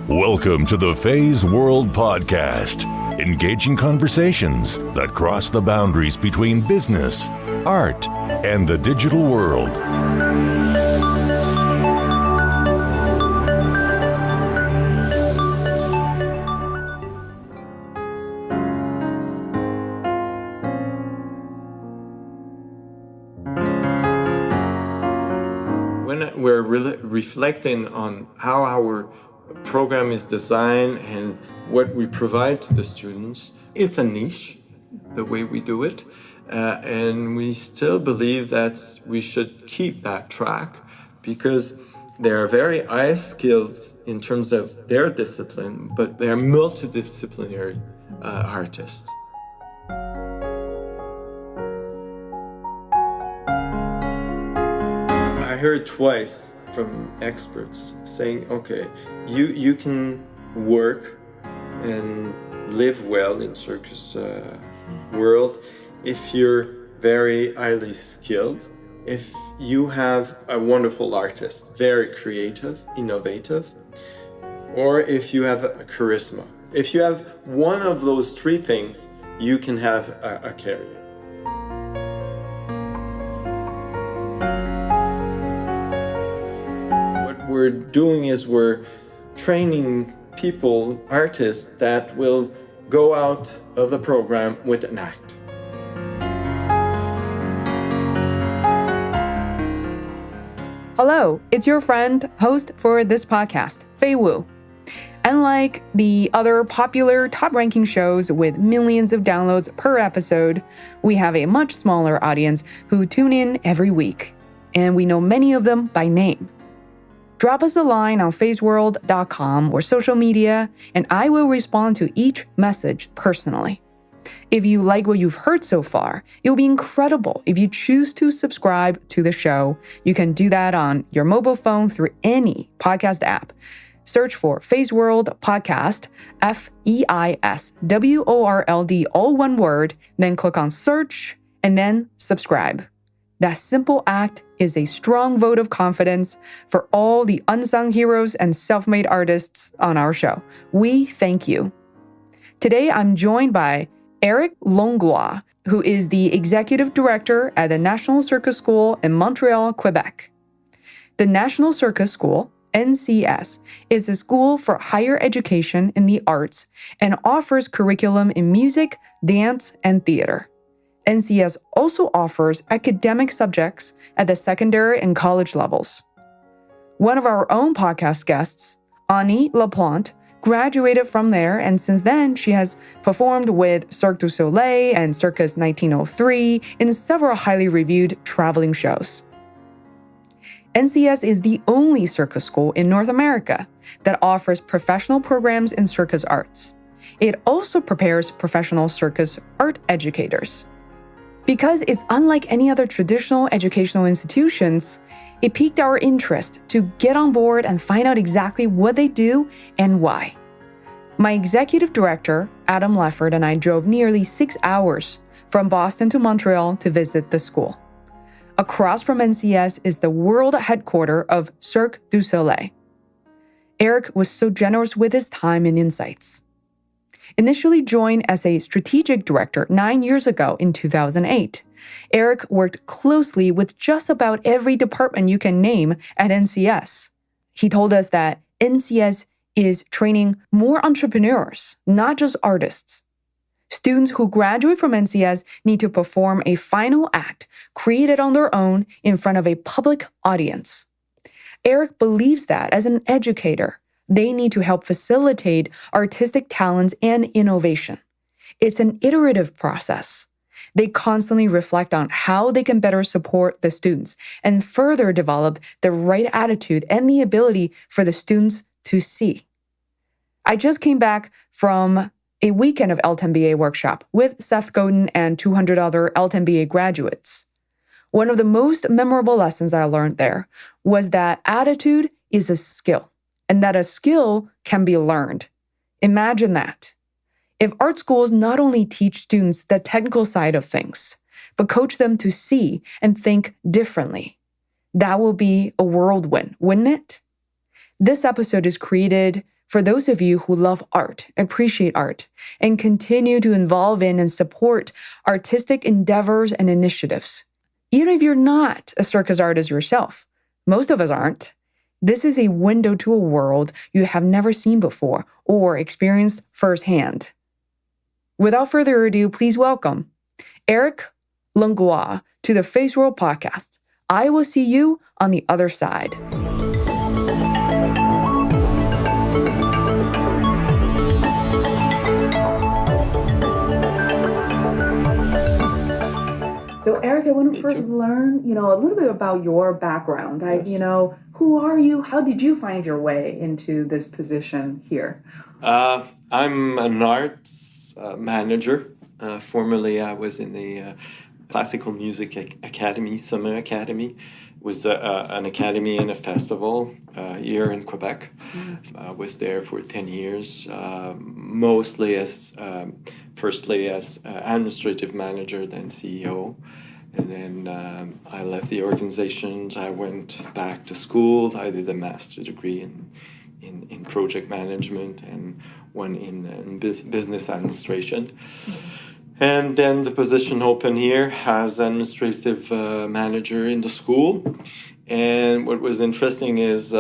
Welcome to the Feisworld Podcast, engaging conversations that cross the boundaries between business, art, and the digital world. When we're reflecting on how our program is designed and what we provide to the students, it's a niche, the way we do it. And we still believe that we should keep that track because they are very high skills in terms of their discipline, but they're multidisciplinary artists. I heard twice from experts saying, okay, you can work and live well in circus world if you're very highly skilled, if you have a wonderful artist, very creative, innovative, or if you have a charisma. If you have one of those three things, you can have a career. We're doing is we're training people, artists, that will go out of the program with an act. Hello, it's your friend, host for this podcast, Fei Wu. Unlike the other popular top-ranking shows with millions of downloads per episode, we have a much smaller audience who tune in every week, and we know many of them by name. Drop us a line on Feisworld.com or social media, and I will respond to each message personally. If you like what you've heard so far, it will be incredible if you choose to subscribe to the show. You can do that on your mobile phone through any podcast app. Search for Feisworld Podcast, Feisworld, all one word, then click on search and then subscribe. That simple act is a strong vote of confidence for all the unsung heroes and self-made artists on our show. We thank you. Today, I'm joined by Eric Langlois, who is the executive director at the National Circus School in Montreal, Quebec. The National Circus School, NCS, is a school for higher education in the arts and offers curriculum in music, dance, and theater. NCS also offers academic subjects at the secondary and college levels. One of our own podcast guests, Anny Laplante, graduated from there, and since then she has performed with Cirque du Soleil and Circus 1903 in several highly reviewed traveling shows. NCS is the only circus school in North America that offers professional programs in circus arts. It also prepares professional circus art educators. Because it's unlike any other traditional educational institutions, it piqued our interest to get on board and find out exactly what they do and why. My executive director, Adam Leffert, and I drove nearly 6 hours from Boston to Montreal to visit the school. Across from NCS is the world headquarters of Cirque du Soleil. Eric was so generous with his time and insights. Initially joined as a strategic director 9 years ago in 2008, Eric worked closely with just about every department you can name at NCS. He told us that NCS is training more entrepreneurs, not just artists. Students who graduate from NCS need to perform a final act created on their own in front of a public audience. Eric believes that as an educator, they need to help facilitate artistic talents and innovation. It's an iterative process. They constantly reflect on how they can better support the students and further develop the right attitude and the ability for the students to see. I just came back from a weekend of LTMBA workshop with Seth Godin and 200 other LTMBA graduates. One of the most memorable lessons I learned there was that attitude is a skill, and that a skill can be learned. Imagine that. If art schools not only teach students the technical side of things, but coach them to see and think differently, that will be a whirlwind, wouldn't it? This episode is created For those of you who love art, appreciate art, and continue to involve in and support artistic endeavors and initiatives. Even if you're not a circus artist yourself, most of us aren't, this is a window to a world you have never seen before or experienced firsthand. Without further ado, please welcome Eric Langlois to the Feisworld Podcast. I will see you on the other side. So Eric, I want to first learn, a little bit about your background. Yes. Who are you? How did you find your way into this position here? I'm an arts manager. Formerly, I was in the Classical Music Academy, Summer Academy. It was an academy and a festival here in Quebec. I was there for 10 years, mostly firstly as administrative manager, then CEO. And then I left the organizations. I went back to school. I did a master's degree in project management and one in business administration. And then the position open here as administrative manager in the school. And what was interesting is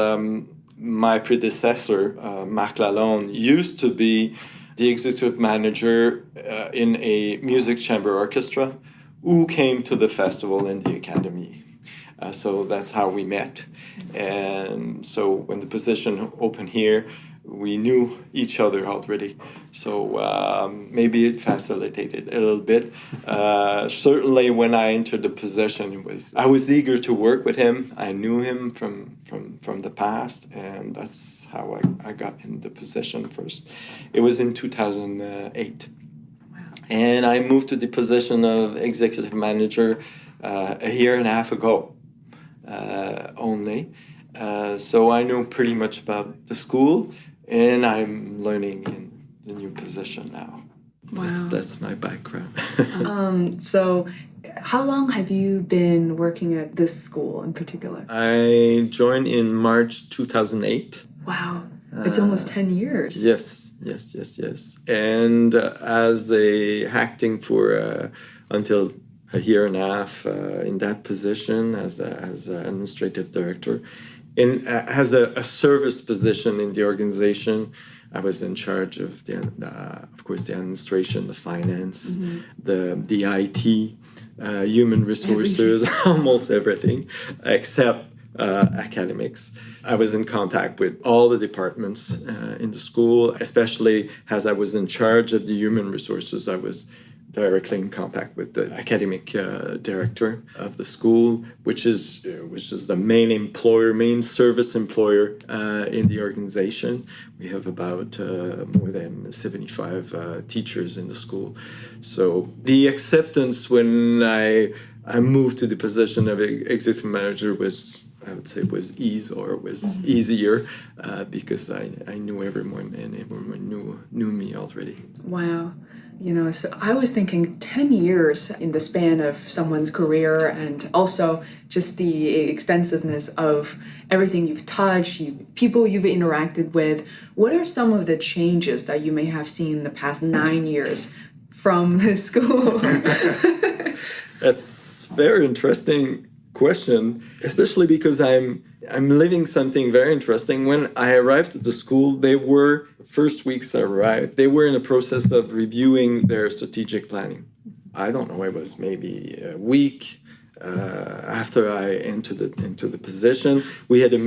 my predecessor, Marc Lalonde, used to be the executive manager in a music chamber orchestra who came to the festival and the academy. So that's how we met. And so when the position opened here, we knew each other already. So maybe it facilitated a little bit. Certainly when I entered the position, I was eager to work with him. I knew him from the past, and that's how I got in the position first. It was in 2008. And I moved to the position of executive manager a year and a half ago only. So I know pretty much about the school, and I'm learning in the new position now. Wow. That's my background. So how long have you been working at this school in particular? I joined in March 2008. Wow. It's almost 10 years. Yes. And as acting for until a year and a half in that position as administrative director, and as a service position in the organization, I was in charge of of course, the administration, the finance, the IT, human resources, almost everything except academics. I was in contact with all the departments in the school, especially as I was in charge of the human resources. I was directly in contact with the academic director of the school, which is the main service employer in the organization. We have about more than 75 teachers in the school. So the acceptance when I moved to the position of executive manager was easier because I knew everyone and everyone knew me already. Wow. So I was thinking 10 years in the span of someone's career, and also just the extensiveness of everything you've touched, people you've interacted with. What are some of the changes that you may have seen in the past 9 years from the school? That's very interesting question, especially because I'm living something very interesting. When I arrived at the school, first weeks I arrived, they were in the process of reviewing their strategic planning. I don't know, it was maybe a week after I entered into the position. We had a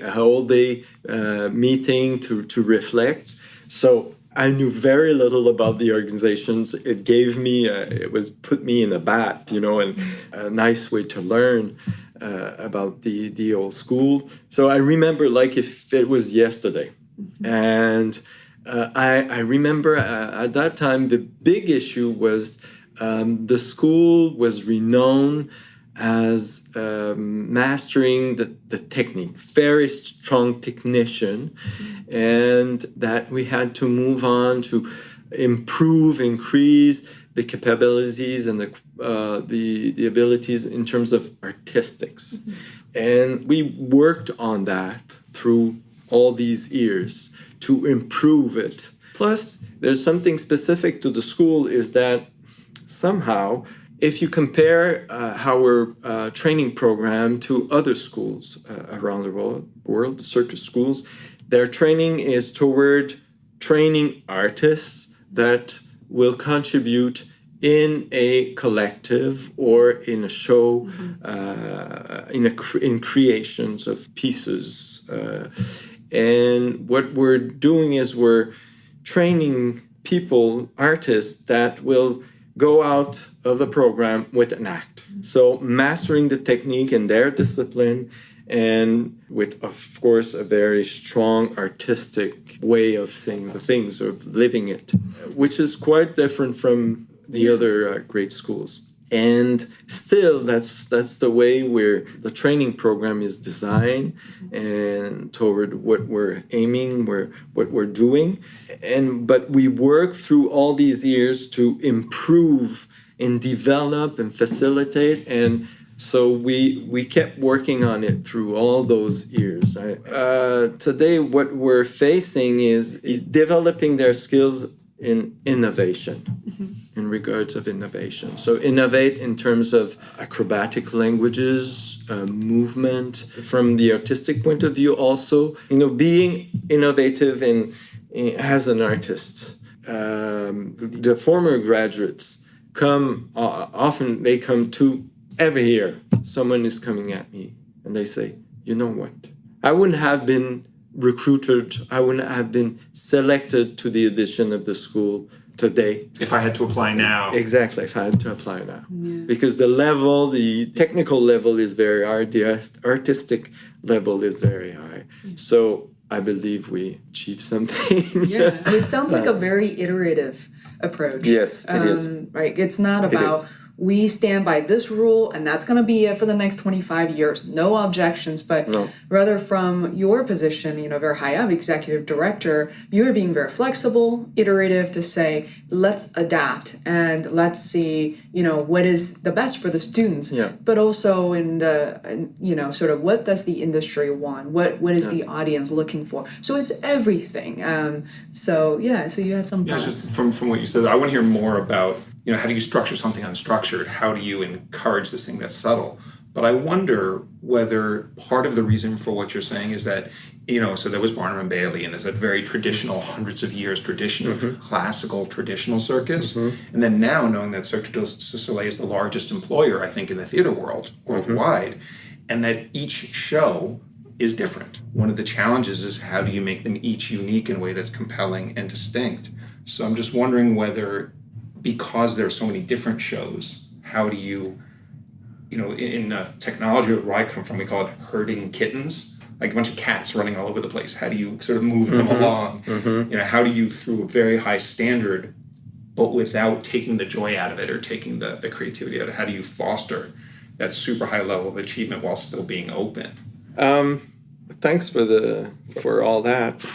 whole day meeting to reflect. So I knew very little about the organizations. It gave me, put me in a bath, and a nice way to learn about the old school. So I remember like if it was yesterday. And I remember at that time, the big issue was the school was renowned as mastering the technique, very strong technician, and that we had to move on to increase the capabilities and the abilities in terms of artistics. And we worked on that through all these years to improve it. Plus, there's something specific to the school is that somehow, if you compare our training program to other schools around the world, the circus schools, their training is toward training artists that will contribute in a collective or in a show, in creations of pieces. And what we're doing is we're training people, artists, that will go out of the program with an act. So mastering the technique in their discipline, and with, of course, a very strong artistic way of saying the things, of living it, which is quite different from the other great schools. And still, that's the way where the training program is designed, and toward what we're aiming, what we're doing. But we work through all these years to improve and develop and facilitate, and so we kept working on it through all those years. Today, what we're facing is developing their skills in innovation, in regards of innovation. So innovate in terms of acrobatic languages, movement, from the artistic point of view also, being innovative as an artist. The former graduates often they come to every year. Someone is coming at me and they say, you know what? I wouldn't have been recruited, I wouldn't have been selected to the audition of the school today. If I had to apply now. Exactly, if I had to apply now. Yeah. Because the technical level is very high, the artistic level is very high. So I believe we achieved something. Yeah, and it sounds like a very iterative approach. Yes, it is. Right, it's not about we stand by this rule and that's going to be it for the next 25 years. No objections, but rather from your position, very high up, executive director, you're being very flexible, iterative to say, let's adapt and let's see, what is the best for the students, but also in the, sort of what does the industry want? What is the audience looking for? So it's everything. So you had some thoughts. Just from what you said, I want to hear more about how do you structure something unstructured? How do you encourage this thing that's subtle? But I wonder whether part of the reason for what you're saying is that, so there was Barnum and Bailey, and there's a very traditional, hundreds of years tradition of classical, traditional circus. And then now, knowing that Cirque du Soleil is the largest employer, I think, in the theater world, worldwide, and that each show is different. One of the challenges is how do you make them each unique in a way that's compelling and distinct? So I'm just wondering whether, because there are so many different shows, how do you, in technology where I come from, we call it herding kittens, like a bunch of cats running all over the place. How do you sort of move them along? How do you, through a very high standard, but without taking the joy out of it or taking the creativity out of it, how do you foster that super high level of achievement while still being open? Thanks for all that.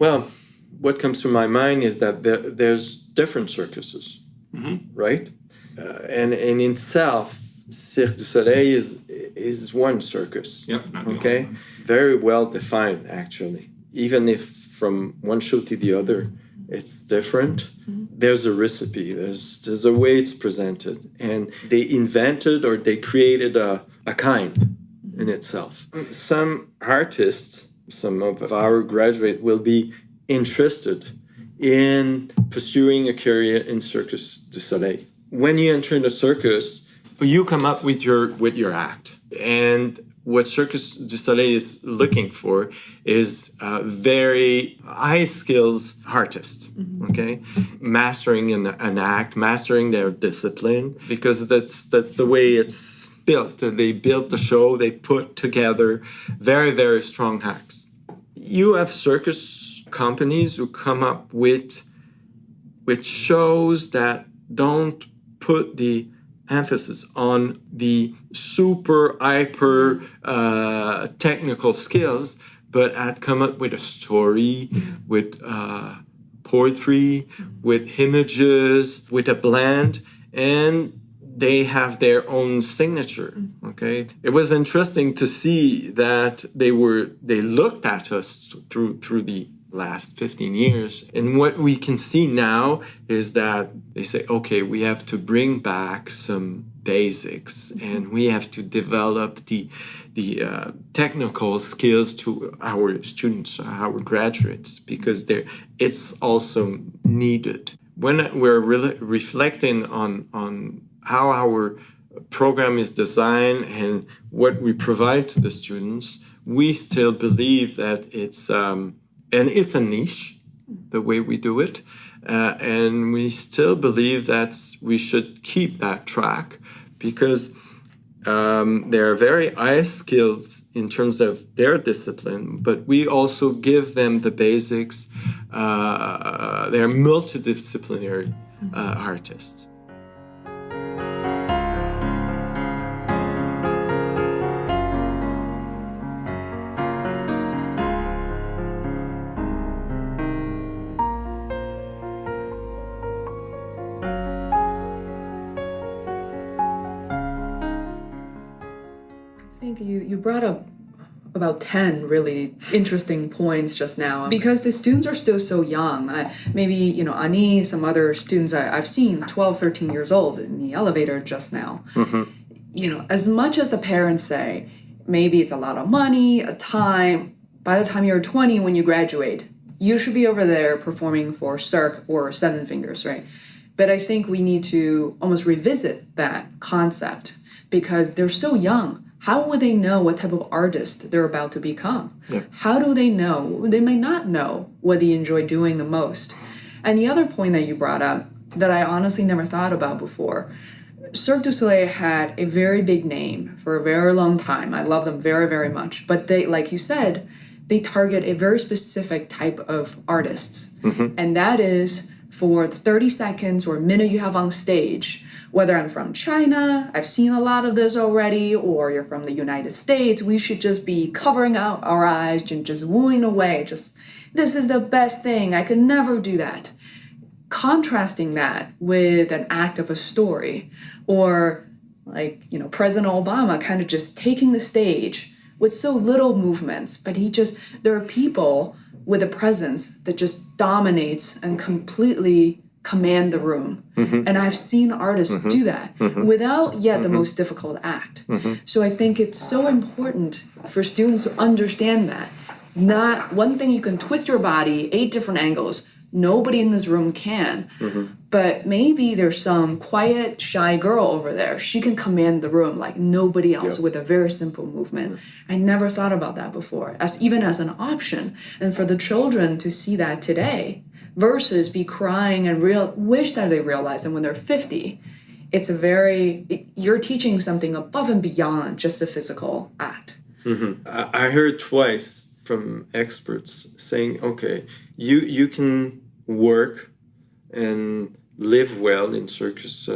Well, what comes to my mind is that there's different circuses, right? And in itself, Cirque du Soleil is one circus. Yep. Okay, very well defined actually. Even if from one show to the other, it's different. There's a recipe. There's a way it's presented, and they invented or they created a kind in itself. Some artists, some of our graduates will be interested in pursuing a career in Cirque du Soleil. When you enter the circus, you come up with your act. And what Cirque du Soleil is looking for is very high skills artists, okay? Mastering an act, mastering their discipline, because that's the way it's built. They built the show, they put together very, very strong acts. You have circus companies who come up with shows that don't put the emphasis on the super hyper technical skills, but come up with a story, with poetry, with images, with a blend, and they have their own signature. Okay, it was interesting to see that they looked at us through the last 15 years, and what we can see now is that they say, okay, we have to bring back some basics, and we have to develop the technical skills to our students, our graduates, because it's also needed. When we're reflecting on how our program is designed and what we provide to the students, we still believe that it's a niche, the way we do it, and we still believe that we should keep that track, because they're very high skills in terms of their discipline, but we also give them the basics. They're multidisciplinary artists. I think you brought up about 10 really interesting points just now, because the students are still so young. Maybe, Anny, some other students I've seen 12, 13 years old in the elevator just now. As much as the parents say, maybe it's a lot of money, a time, by the time you're 20, when you graduate, you should be over there performing for Cirque or Seven Fingers, right? But I think we need to almost revisit that concept, because they're so young. How would they know what type of artist they're about to become? Yeah. How do they know? They may not know what they enjoy doing the most. And the other point that you brought up that I honestly never thought about before, Cirque du Soleil had a very big name for a very long time. I love them very, very much. But they, like you said, they target a very specific type of artists. And that is for the 30 seconds or a minute you have on stage. Whether I'm from China, I've seen a lot of this already, or you're from the United States, we should just be covering out our eyes and just wooing away. Just, this is the best thing. I could never do that. Contrasting that with an act of a story, or President Obama kind of just taking the stage with so little movements, but there are people with a presence that just dominates and completely command the room. And I've seen artists do that without yet the most difficult act. So I think it's so important for students to understand that. Not one thing, you can twist your body 8 different angles. Nobody in this room can. But maybe there's some quiet, shy girl over there. She can command the room like nobody else with a very simple movement. I never thought about that before, even as an option. And for the children to see that today, versus be crying and wish that they realize that when they're 50, you're teaching something above and beyond just a physical act. I heard twice from experts saying, okay, you can work and live well in circus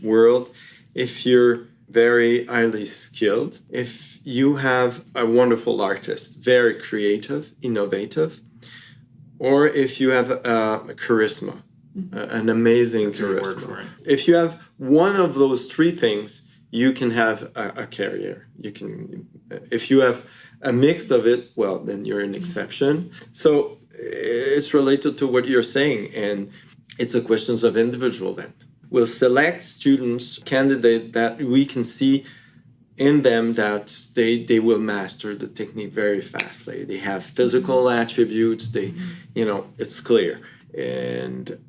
world if you're very highly skilled, if you have a wonderful artist, very creative, innovative, or if you have a charisma, an amazing charisma. If you have one of those 3 things, you can have a career. If you have a mix of it, well, then you're an exception. So it's related to what you're saying, and it's a question of individual then. We'll select students, candidates that we can see in them that they will master the technique very fastly. They have physical attributes. It's clear. And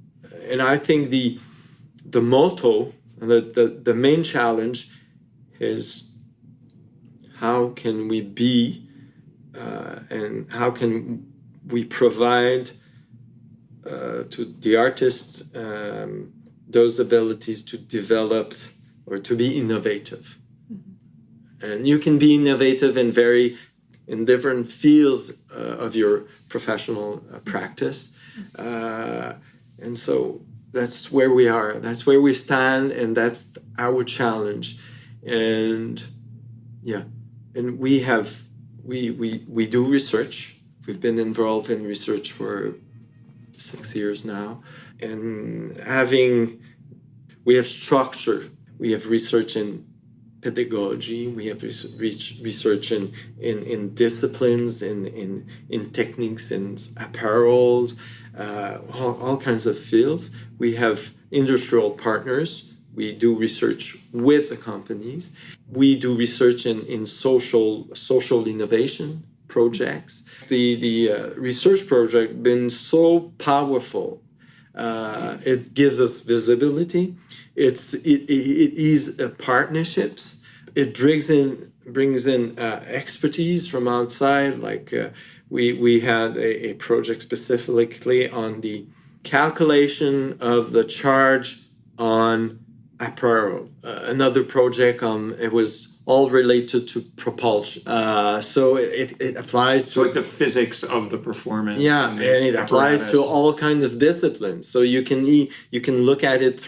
I think the motto, the main challenge is how can we be and how can we provide to the artists those abilities to develop or to be innovative. And you can be innovative in different fields of your professional practice. And so that's where we are. That's where we stand, and that's our challenge. And we do research. We've been involved in research for 6 years now. And we have structure. We have research in pedagogy. We have research in disciplines, in techniques, in apparel, all kinds of fields. We have industrial partners. We do research with the companies. We do research in social innovation projects. The research project been so powerful. It gives us visibility. It is partnerships. It brings in expertise from outside. Like we had a project specifically on the calculation of the charge on apparel. Another project it was all related to propulsion. So it applies to... So like the physics of the performance. Yeah, and it applies to all kinds of disciplines. So you can look at it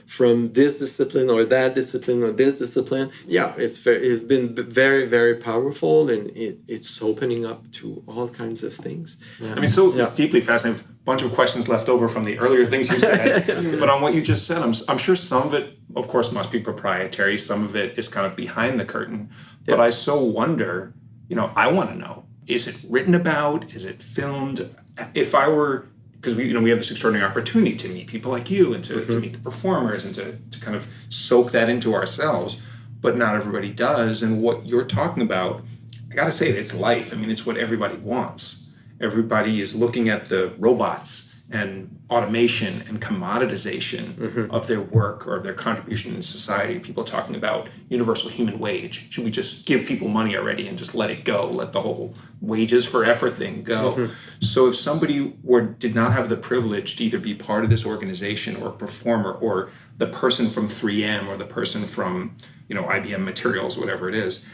from this discipline or that discipline or this discipline. Yeah, it's been very, very powerful, and it's opening up to all kinds of things. Yeah. I mean, it's deeply fascinating. Bunch of questions left over from the earlier things you said. But on what you just said, I'm sure some of it, of course, must be proprietary. Some of it is kind of behind the curtain. But I so wonder, I want to know, is it written about? Is it filmed? If I were, because we have this extraordinary opportunity to meet people like you and to meet the performers and to kind of soak that into ourselves, but not everybody does. And what you're talking about, I got to say, it's life. I mean, it's what everybody wants. Everybody is looking at the robots and automation and commoditization of their work or their contribution in society. People talking about universal human wage. Should we just give people money already and just let it go? Let the whole wages for effort thing go? So if somebody did not have the privilege to either be part of this organization or a performer or the person from 3M or the person from IBM Materials, whatever it is,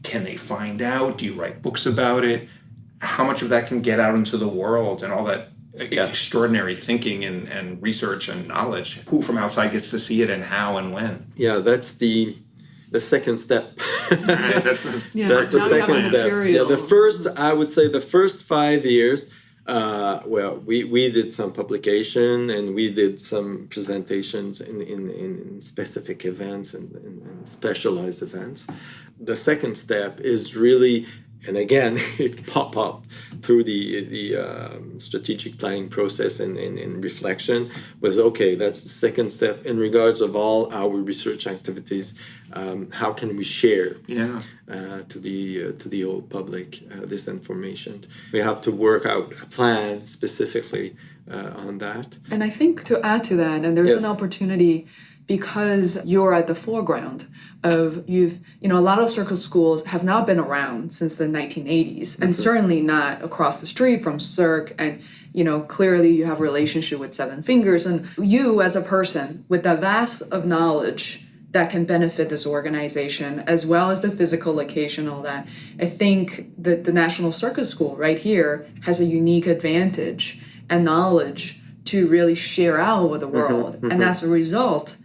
can they find out? Do you write books about it? How much of that can get out into the world and all that extraordinary thinking and research and knowledge? Who from outside gets to see it and how and when? Yeah, that's the second step. That's the second step. Yeah, I would say the first 5 years, we did some publication and we did some presentations in specific events and specialized events. The second step is really, and again, it pop up through the strategic planning process and reflection, was okay, that's the second step in regards of all our research activities. How can we share to the whole public this information? We have to work out a plan specifically on that. And I think to add to that, and there's an opportunity because you're at the foreground of a lot of circus schools have not been around since the 1980s, and certainly not across the street from Cirque. And clearly you have a relationship with Seven Fingers, and you as a person with that vast of knowledge that can benefit this organization, as well as the physical location, all that. I think that the National Circus School right here has a unique advantage and knowledge to really share out with the world. And as a result,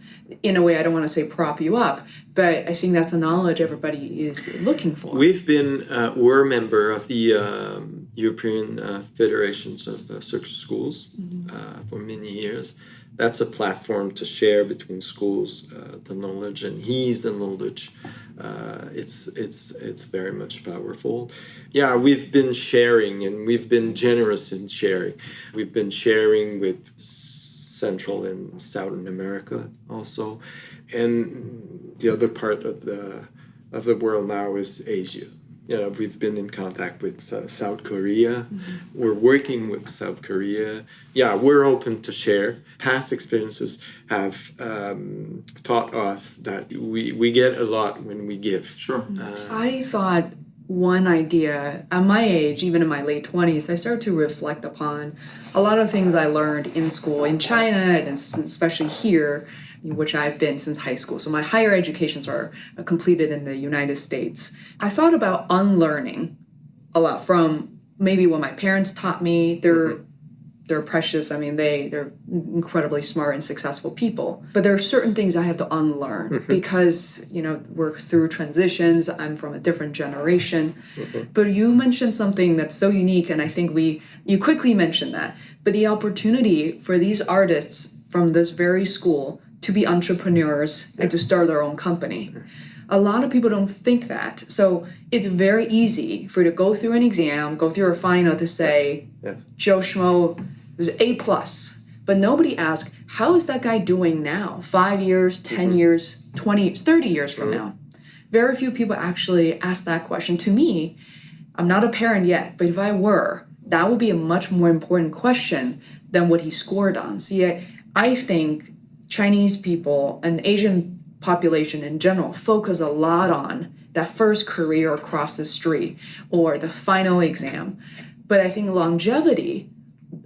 in a way, I don't want to say prop you up, but I think that's the knowledge everybody is looking for. We're a member of the European Federations of Circus Schools for many years. That's a platform to share between schools the knowledge, and ease the knowledge. It's very much powerful. Yeah, we've been sharing, and we've been generous in sharing. We've been sharing with Central and Southern America also, and the other part of the world now is Asia. We've been in contact with South Korea. We're working with South Korea. Yeah, we're open to share. Past experiences have taught us that we get a lot when we give. Sure. I thought one idea, at my age, even in my late 20s, I started to reflect upon a lot of things I learned in school in China, and especially here, which I've been since high school. So my higher educations are completed in the United States. I thought about unlearning a lot from maybe what my parents taught me. They're precious. I mean, they're incredibly smart and successful people. But there are certain things I have to unlearn because, we're through transitions. I'm from a different generation. But you mentioned something that's so unique, and I think you quickly mentioned that. But the opportunity for these artists from this very school to be entrepreneurs and to start their own company. A lot of people don't think that. So it's very easy for you to go through an exam, go through a final to say, Joe Schmo was A+. But nobody asks, how is that guy doing now? 5 years, 10 years, 20 years, 30 years from now? Very few people actually ask that question. To me, I'm not a parent yet, but if I were, that would be a much more important question than what he scored on. See, I think Chinese people and Asian population in general focus a lot on that first career across the street or the final exam. But I think longevity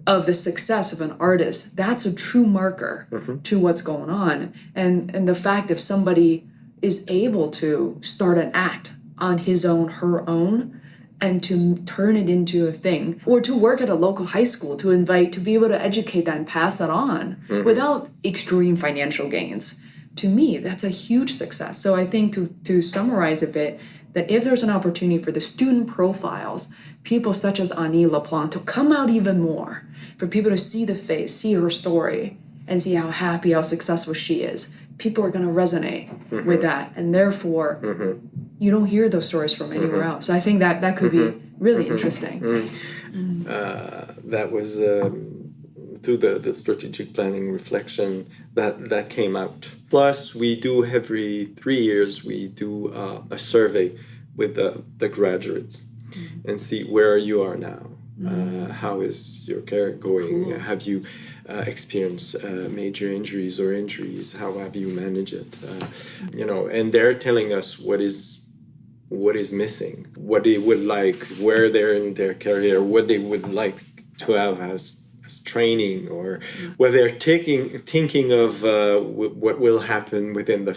of the success of an artist, that's a true marker to what's going on. And the fact if somebody is able to start an act on his own, her own, and to turn it into a thing, or to work at a local high school, to be able to educate that and pass that on without extreme financial gains. To me, that's a huge success. So I think to summarize a bit, that if there's an opportunity for the student profiles, people such as Anny Laplante to come out even more, for people to see the face, see her story, and see how happy, how successful she is, people are going to resonate with that. And therefore, you don't hear those stories from anywhere else. So I think that could be really interesting. That was through the strategic planning reflection that came out. Plus, we do every 3 years, we do a survey with the graduates and see where you are now. How is your career going? Cool. Have you experienced major injuries or injuries? How have you managed it? And they're telling us what is missing, what they would like, where they're in their career, what they would like to have as training, or what they're thinking of what will happen within the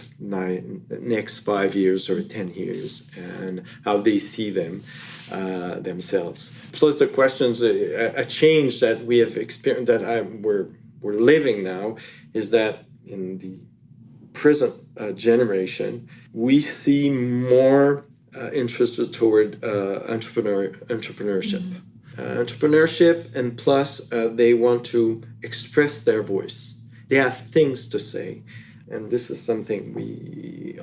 next 5 years or 10 years, and how they see themselves. Plus the questions, a change that we have experienced, that we're living now, is that in the present generation, we see more interest toward entrepreneurship. Entrepreneurship, and plus they want to express their voice. They have things to say, and this is something we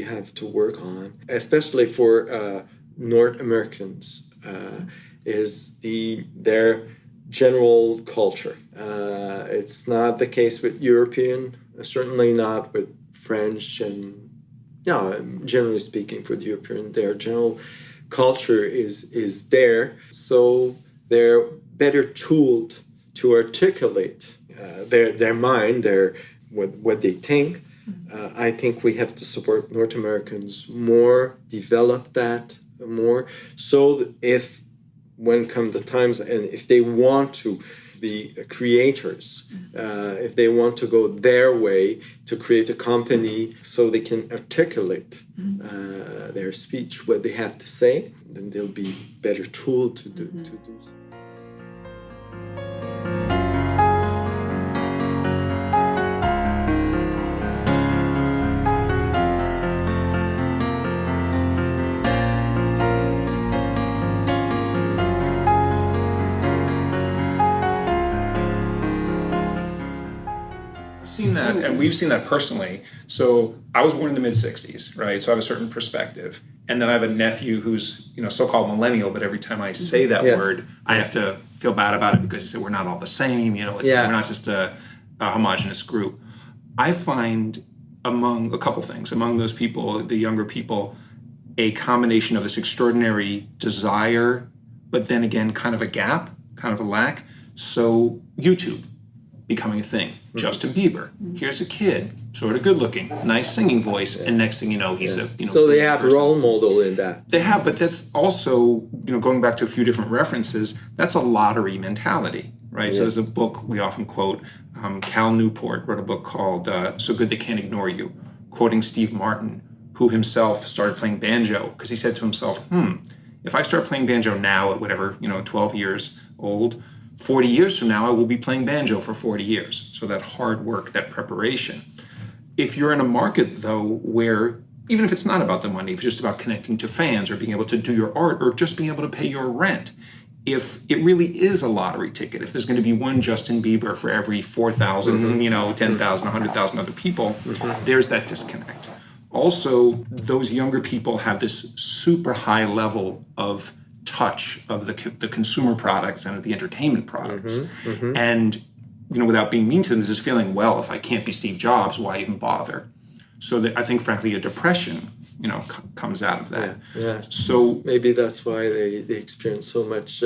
have to work on, especially for North Americans. Is their general culture. It's not the case with European, certainly not with French, and generally speaking, for the European, their general culture is there, so they're better tooled to articulate their mind, what they think. I think we have to support North Americans more, develop that more, so that when come the times, and if they want to be creators, if they want to go their way to create a company so they can articulate their speech, what they have to say, then they'll be better tooled to do so. That, and we've seen that personally. So I was born in the mid-'60s, right? So I have a certain perspective. And then I have a nephew who's, so-called millennial, but every time I say that word, I have to feel bad about it because he said we're not all the same, we're not just a homogenous group. I find among a couple things, among those people, the younger people, a combination of this extraordinary desire, but then again, kind of a gap, kind of a lack. So YouTube becoming a thing. Justin Bieber. Here's a kid, sort of good looking, nice singing voice, and next thing you know, he's a So they have person. Role model in that. They have, but that's also, going back to a few different references, that's a lottery mentality, right? So there's a book we often quote. Cal Newport wrote a book called So Good They Can't Ignore You, quoting Steve Martin, who himself started playing banjo, because he said to himself, if I start playing banjo now at whatever, 12 years old, 40 years from now, I will be playing banjo for 40 years. So that hard work, that preparation. If you're in a market, though, where even if it's not about the money, if it's just about connecting to fans or being able to do your art or just being able to pay your rent, if it really is a lottery ticket, if there's going to be one Justin Bieber for every 4,000, 10,000, 100,000 other people, there's that disconnect. Also, those younger people have this super high level of touch of the consumer products and of the entertainment products. And, without being mean to them, there's this feeling, well, if I can't be Steve Jobs, why even bother? So that I think, frankly, a depression comes out of that. Yeah. So maybe that's why they experience so much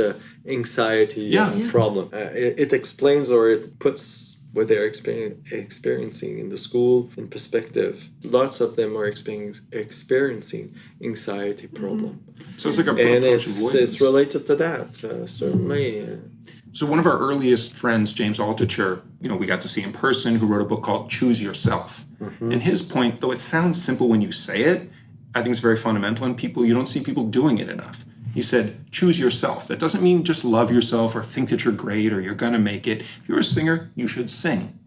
anxiety problem. It explains, or it puts what they're experiencing in the school in perspective. Lots of them are experiencing anxiety problem. So it's like a and approach avoidance. It's related to that, certainly. So one of our earliest friends, James Altucher, we got to see in person, who wrote a book called Choose Yourself. And his point, though it sounds simple when you say it, I think it's very fundamental in people. You don't see people doing it enough. He said, choose yourself. That doesn't mean just love yourself or think that you're great or you're going to make it. If you're a singer, you should sing.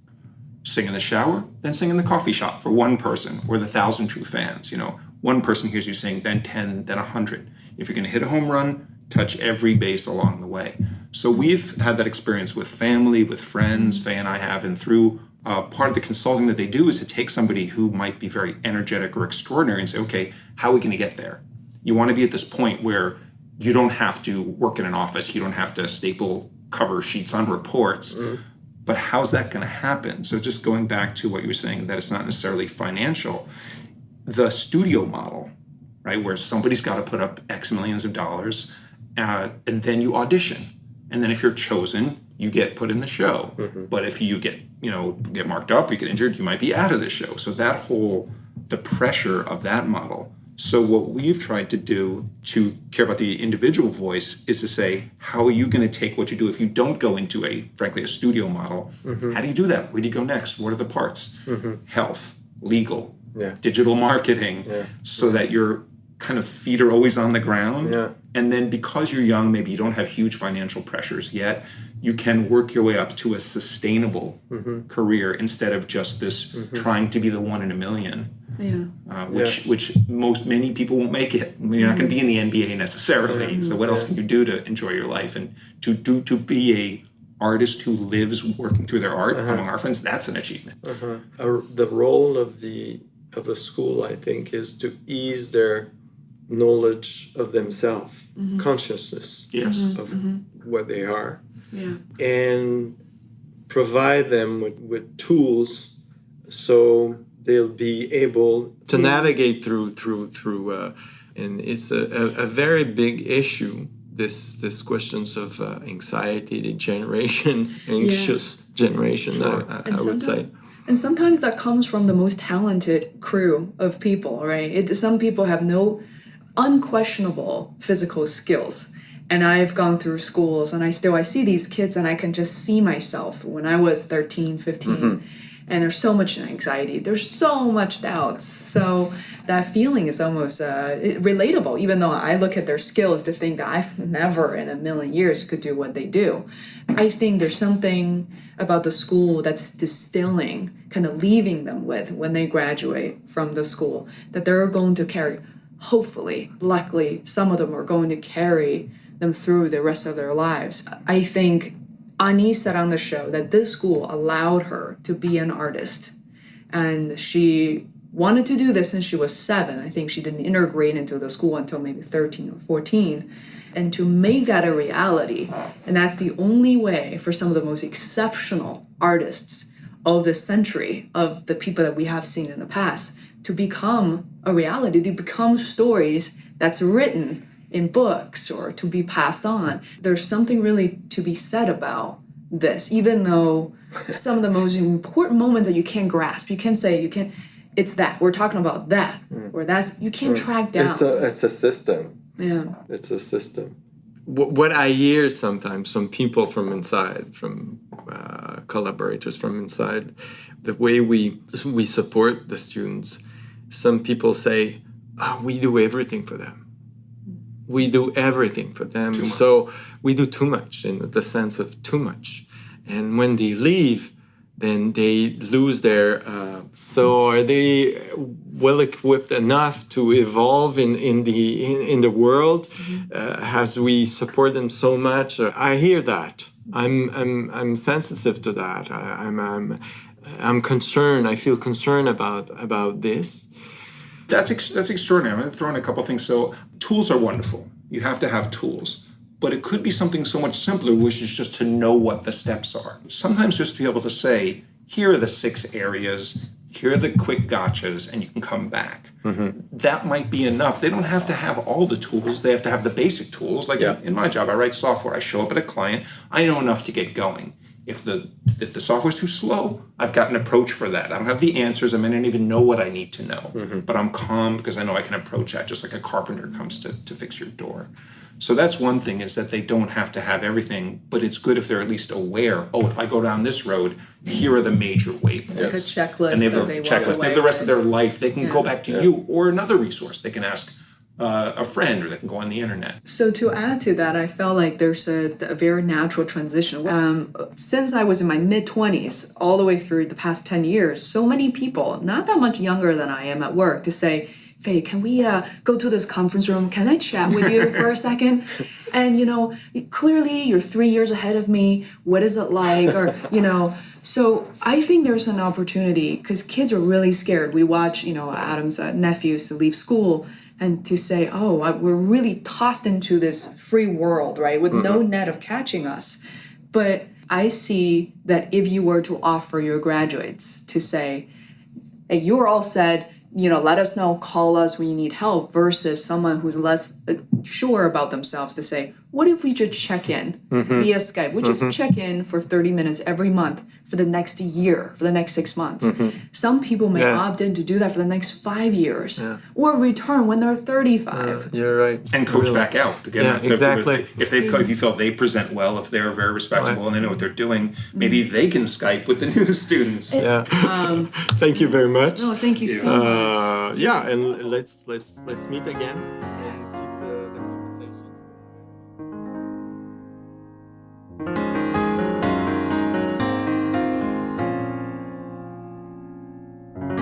Sing in the shower, then sing in the coffee shop for one person or the 1,000 true fans. One person hears you sing, then 10, then 100. If you're going to hit a home run, touch every base along the way. So we've had that experience with family, with friends, Fei and I have, and through part of the consulting that they do is to take somebody who might be very energetic or extraordinary and say, okay, how are we going to get there? You want to be at this point where you don't have to work in an office, you don't have to staple cover sheets on reports, but how's that going to happen? So just going back to what you were saying, that it's not necessarily financial, the studio model, right, where somebody's got to put up X millions of dollars, and then you audition. And then if you're chosen, you get put in the show. But if you get marked up, you get injured, you might be out of the show. So the pressure of that model. So what we've tried to do to care about the individual voice is to say, how are you going to take what you do if you don't go into frankly, a studio model? How do you do that? Where do you go next? What are the parts? Health, legal, digital marketing, so that your kind of feet are always on the ground. And then because you're young, maybe you don't have huge financial pressures yet, you can work your way up to a sustainable career instead of just this trying to be the one in a million, which many people won't make it. I mean, you're not going to be in the NBA necessarily. So what else can you do to enjoy your life? And to be a artist who lives working through their art among our friends, that's an achievement. The role of the school, I think, is to ease their knowledge of themselves, consciousness of what they are, and provide them with tools so they'll be able to navigate through and it's a very big issue, this questions of anxiety, the anxious generation, I would say. And sometimes that comes from the most talented crew of people, right? Some people have no unquestionable physical skills. And I've gone through schools and I see these kids and I can just see myself when I was 13, 15. And there's so much anxiety. There's so much doubts. So that feeling is almost relatable, even though I look at their skills to think that I've never in a million years could do what they do. I think there's something about the school that's distilling, kind of leaving them with when they graduate from the school, that they're going to carry, hopefully, luckily, some of them are going to carry them through the rest of their lives. I think Anny said on the show that this school allowed her to be an artist. And she wanted to do this since she was 7. I think she didn't integrate into the school until maybe 13 or 14. And to make that a reality, and that's the only way for some of the most exceptional artists of this century, of the people that we have seen in the past, to become a reality, to become stories that's written in books or to be passed on. There's something really to be said about this, even though some of the most important moments that you can't grasp, you can't say, it's that, we're talking about that, or that's, you can't track down. It's a system. Yeah. It's a system. What I hear sometimes from people from inside, from collaborators from inside, the way we support the students, some people say, we do everything for them. We do everything for them. So we do too much, in the sense of too much. And when they leave, then they lose their. So are they well equipped enough to evolve in the world as we support them so much? I hear that. I'm sensitive to that. I'm concerned. I feel concerned about this. That's extraordinary. I'm going to throw in a couple things. So tools are wonderful. You have to have tools. But it could be something so much simpler, which is just to know what the steps are. Sometimes just to be able to say, here are the 6 areas, here are the quick gotchas, and you can come back. That might be enough. They don't have to have all the tools. They have to have the basic tools. Like in my job, I write software. I show up at a client. I know enough to get going. If the software's too slow, I've got an approach for that. I don't have the answers. I may not even know what I need to know. But I'm calm because I know I can approach that, just like a carpenter comes to fix your door. So that's one thing, is that they don't have to have everything, but it's good if they're at least aware, if I go down this road, here are the major waypoints. Like a checklist. And they have a checklist. They have the rest of their life. They can go back to you or another resource. They can ask a friend, or they can go on the internet. So to add to that, I felt like there's a very natural transition. Since I was in my mid-20s, all the way through the past 10 years, so many people, not that much younger than I am at work, to say, Fei, can we go to this conference room? Can I chat with you for a second? And, clearly you're 3 years ahead of me. What is it like? Or, so I think there's an opportunity, because kids are really scared. We watch, Adam's nephews to leave school and to say, we're really tossed into this free world, right? With no net of catching us. But I see that if you were to offer your graduates to say, hey, you're all set, let us know, call us when you need help, versus someone who's less sure about themselves to say, what if we just check in via Skype? We just check in for 30 minutes every month for the next year, for the next 6 months. Some people may opt in to do that for the next 5 years, or return when they're 35. You're right. And coach back out. Again, exactly. If you feel they present well, if they're very respectable and they know what they're doing, maybe they can Skype with the new students. Thank you very much. No, thank you so much. And let's meet again and keep the conversation.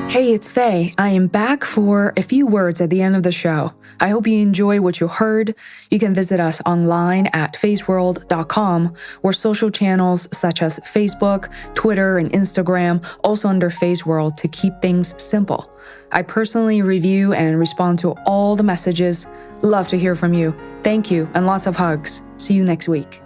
Hey, it's Fei. I am back for a few words at the end of the show. I hope you enjoy what you heard. You can visit us online at feisworld.com, or social channels such as Facebook, Twitter, and Instagram, also under Feisworld, to keep things simple. I personally review and respond to all the messages. Love to hear from you. Thank you, and lots of hugs. See you next week.